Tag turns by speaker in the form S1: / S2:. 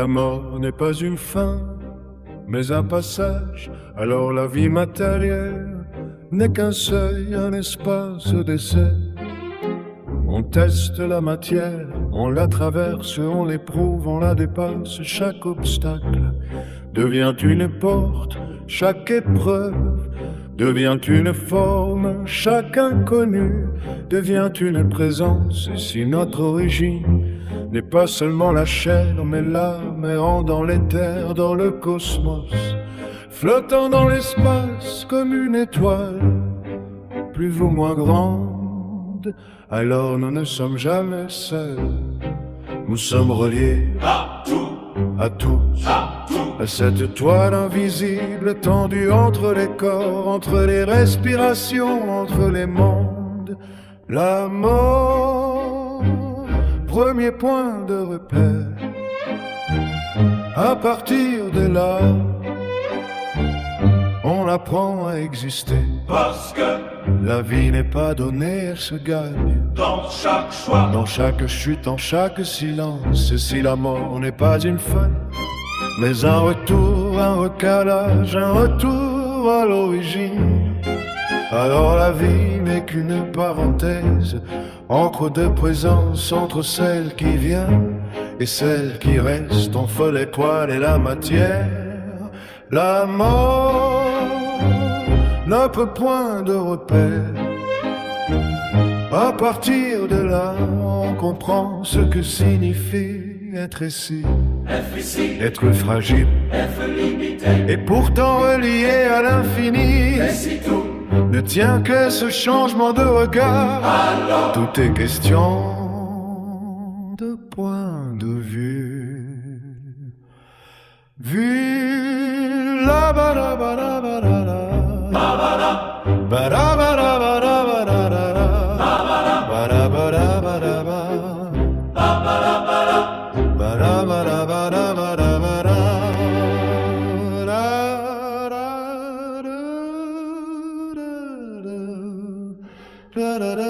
S1: la mort n'est pas une fin, mais un passage, alors la vie matérielle n'est qu'un seuil, un espace d'essai. On teste la matière, on la traverse, on l'éprouve, on la dépasse. Chaque obstacle devient une porte, chaque épreuve devient une forme, chaque inconnu devient une présence. Et si notre origine n'est pas seulement la chair, mais l'âme errant dans l'éther, dans le cosmos, flottant dans l'espace comme une étoile, plus ou moins grande, alors nous ne sommes jamais seuls. Nous sommes reliés
S2: à tout,
S1: à tous, à cette toile invisible tendue entre les corps, entre les respirations, entre les mondes. La mort, premier point de repère. À partir de là, on apprend à exister.
S2: Parce que
S1: la vie n'est pas donnée, elle se gagne.
S2: Dans chaque choix,
S1: dans chaque chute, en chaque silence. Et si la mort n'est pas une fin, mais un retour, un recalage, un retour à l'origine, alors la vie n'est qu'une parenthèse entre deux présences, entre celle qui vient et celle qui reste, entre l'étoile et la matière. La mort, notre point de repère. À partir de là, on comprend ce que signifie être ici, être fragile, et pourtant relié à l'infini.
S2: Et si tout
S1: ne tient que ce changement de regard,
S2: alors
S1: tout est question de point de vue. Vu la ba la ba la ba la la ba la ba la ba la ba la ba la ba la ba la ba la ba da da da